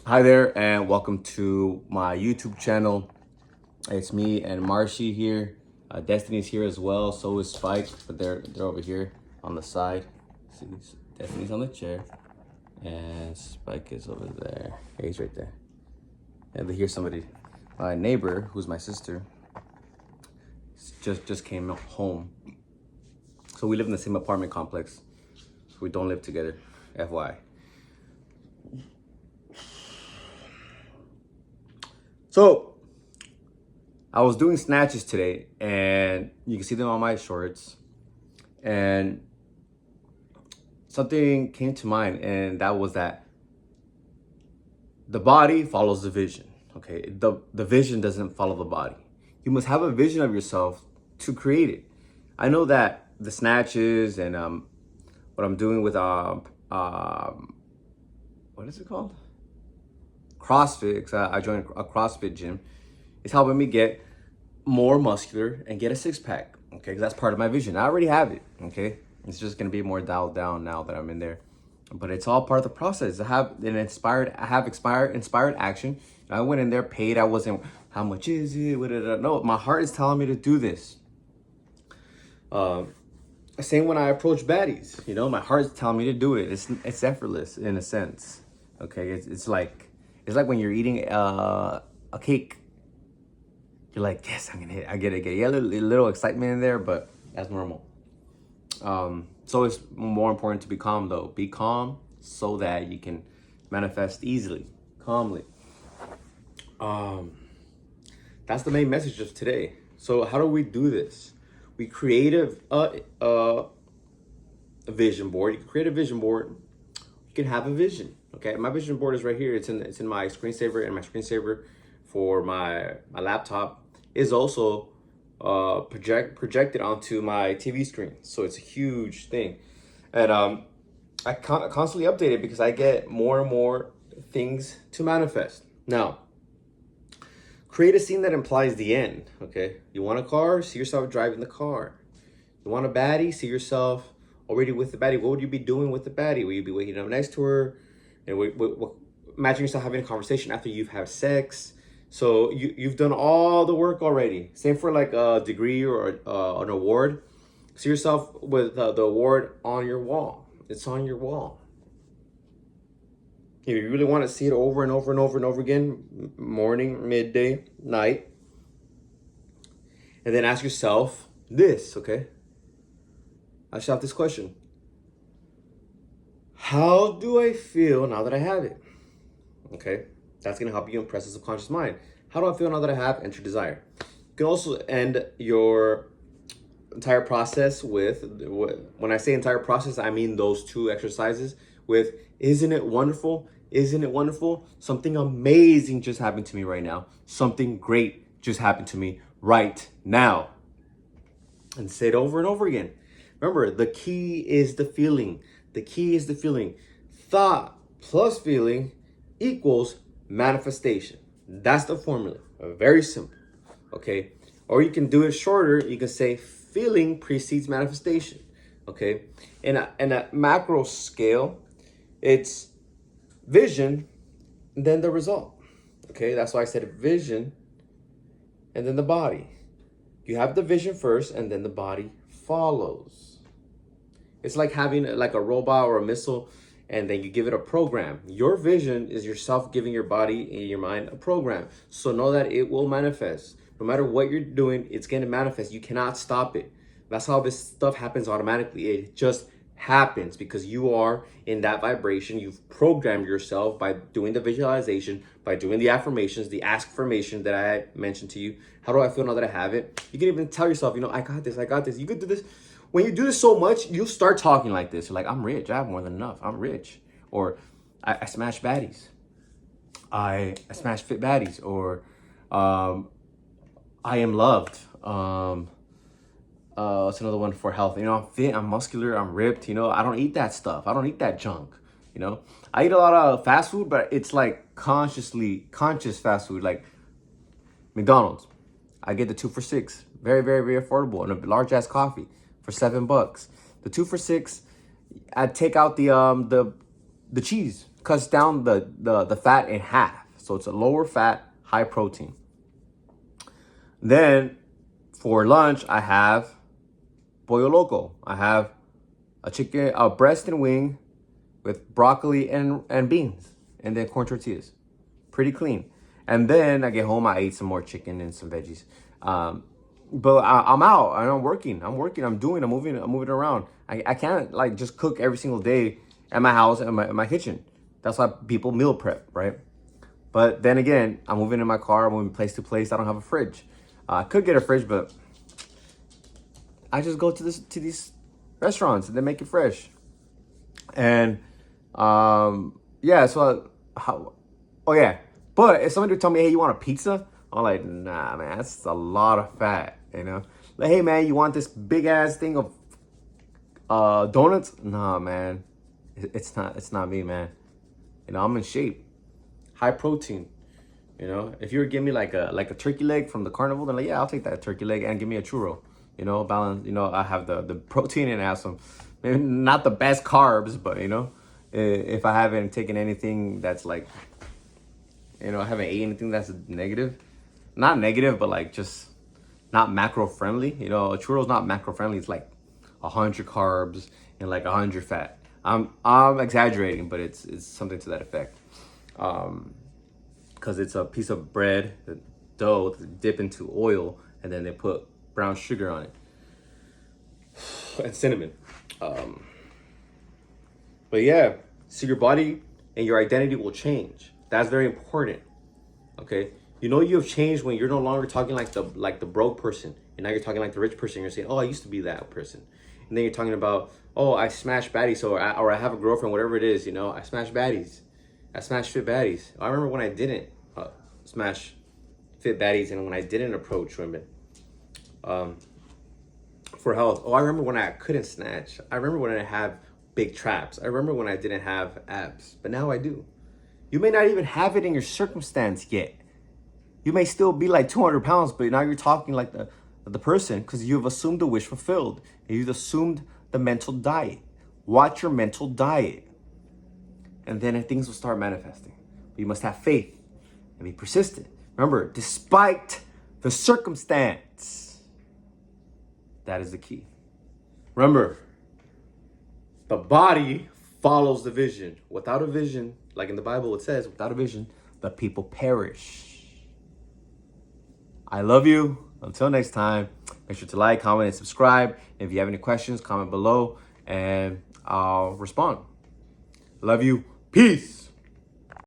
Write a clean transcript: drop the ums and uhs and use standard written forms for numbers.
Hi there, and welcome to my YouTube channel. It's me and Marshy here. Destiny's here as well. So is Spike, but they're over here on the side. See, Destiny's on the chair, and Spike is over there. Yeah, he's right there. And here's somebody, my neighbor, who's my sister, just came home. So we live in the same apartment complex. So we don't live together, FY. So I was doing snatches today, and you can see them on my shorts, and something came to mind, and that was that the body follows the vision. Okay, the vision doesn't follow the body. You must have a vision of yourself to create it. I know that the snatches and what I'm doing with what is it called? CrossFit. 'Cause I joined a CrossFit gym. It's helping me get more muscular and get a six-pack. Okay, because that's part of my vision. I already have it. Okay, it's just gonna be more dialed down now that I'm in there. But it's all part of the process. I have inspired action. I went in there, paid. I wasn't, how much is it? What did I know? My heart is telling me to do this. Same when I approach baddies. My heart's telling me to do it. It's effortless in a sense. Okay, it's like when you're eating a cake. You're like, yes, I'm gonna hit. I get it. Yeah, a little excitement in there, but that's normal. So it's more important to be calm, though. Be calm so that you can manifest easily, calmly. That's the main message of today. So how do we do this? We create a vision board. You can create a vision board. You can have a vision. Okay, my vision board is right here. It's in my screensaver, and my screensaver for my laptop is also projected onto my TV screen. So it's a huge thing, and I constantly update it because I get more and more things to manifest. Now, create a scene that implies the end. Okay, you want a car? See yourself driving the car. You want a baddie? See yourself already with the baddie. What would you be doing with the baddie? Will you be waking up next to her? And imagine yourself having a conversation after you've had sex. So you've done all the work already. Same for like a degree or an award. See yourself with the award on your wall. It's on your wall. If you really want to see it over and over and over and over again, morning, midday, night, and then ask yourself this, okay? Ask yourself this question. How do I feel now that I have it? Okay, that's going to help you impress the subconscious mind. How do I feel now that I have enter desire? You can also end your entire process with, when I say entire process, I mean those two exercises with, isn't it wonderful? Isn't it wonderful? Something amazing just happened to me right now. Something great just happened to me right now. And say it over and over again. Remember, the key is the feeling. The key is the feeling. Thought plus feeling equals manifestation. That's the formula. Very simple. Okay. Or you can do it shorter. You can say feeling precedes manifestation. Okay. In a macro scale, it's vision, then the result. Okay. That's why I said vision and then the body. You have the vision first and then the body follows. It's like having like a robot or a missile, and then you give it a program. Your vision is yourself giving your body and your mind a program. So know that it will manifest. No matter what you're doing, it's going to manifest. You cannot stop it. That's how this stuff happens automatically. It just happens because you are in that vibration. You've programmed yourself by doing the visualization, by doing the affirmations, the ask affirmation that I mentioned to you. How do I feel now that I have it? You can even tell yourself, I got this, I got this. You could do this. When you do this so much, you'll start talking like this. You're like, I'm rich. I have more than enough. I'm rich. Or I smash baddies. I smash fit baddies. Or I am loved. What's another one for health? I'm fit, I'm muscular, I'm ripped. I don't eat that stuff. I don't eat that junk. I eat a lot of fast food, but it's like conscious fast food, like McDonald's. I get the 2 for $6. Very, very, very affordable. And a large ass coffee for $7. The 2 for $6, I'd take out the cheese. cuts down the fat in half. So it's a lower fat, high protein. Then for lunch, I have Pollo Loco. I have a breast and wing with broccoli and beans, and then corn tortillas. Pretty clean. And then I get home, I ate some more chicken and some veggies. But I'm out and I'm working. I'm moving around. I can't like just cook every single day at my house, in my kitchen. That's why people meal prep, right? But then again, I'm moving in my car, I'm moving place to place. I don't have a fridge. I could get a fridge, but I just go to these restaurants and they make it fresh. And yeah, so oh yeah. But if somebody would tell me, hey, you want a pizza? I'm like, nah, man, that's a lot of fat, you know? Like, hey, man, you want this big ass thing of donuts? Nah, man, it's not me, man. You know, I'm in shape, high protein. You know, if you were giving me like a turkey leg from the carnival, then like, yeah, I'll take that turkey leg and give me a churro. You know, balance. You know, I have the protein and I have some, maybe not the best carbs, but you know, if I haven't taken anything that's like, you know, I haven't ate anything that's negative. Not negative, but like just not macro friendly. You know, a churro's not macro friendly. It's like 100 carbs and like 100 fat. I'm exaggerating, but it's something to that effect. Because it's a piece of bread, the dough, they dip into oil, and then they put brown sugar on it and cinnamon. But yeah, so your body and your identity will change. That's very important. Okay, you know you have changed when you're no longer talking like the broke person, and now you're talking like the rich person. You're saying, "Oh, I used to be that person," and then you're talking about, "Oh, I smash baddies," or I have a girlfriend, whatever it is. You know, I smash baddies. I smash fit baddies. I remember when I didn't smash fit baddies, and when I didn't approach women for health. Oh, I remember when I couldn't snatch. I remember when I have big traps. I remember when I didn't have abs, but now I do. You may not even have it in your circumstance yet. You may still be like 200 pounds, but now you're talking like the person because you've assumed the wish fulfilled. You've assumed the mental diet. Watch your mental diet. And then things will start manifesting. But you must have faith and be persistent. Remember, despite the circumstance, that is the key. Remember, the body follows the vision. Without a vision, like in the Bible it says, without a vision, the people perish. I love you. Until next time, make sure to like, comment, and subscribe. And if you have any questions, comment below and I'll respond. Love you. Peace.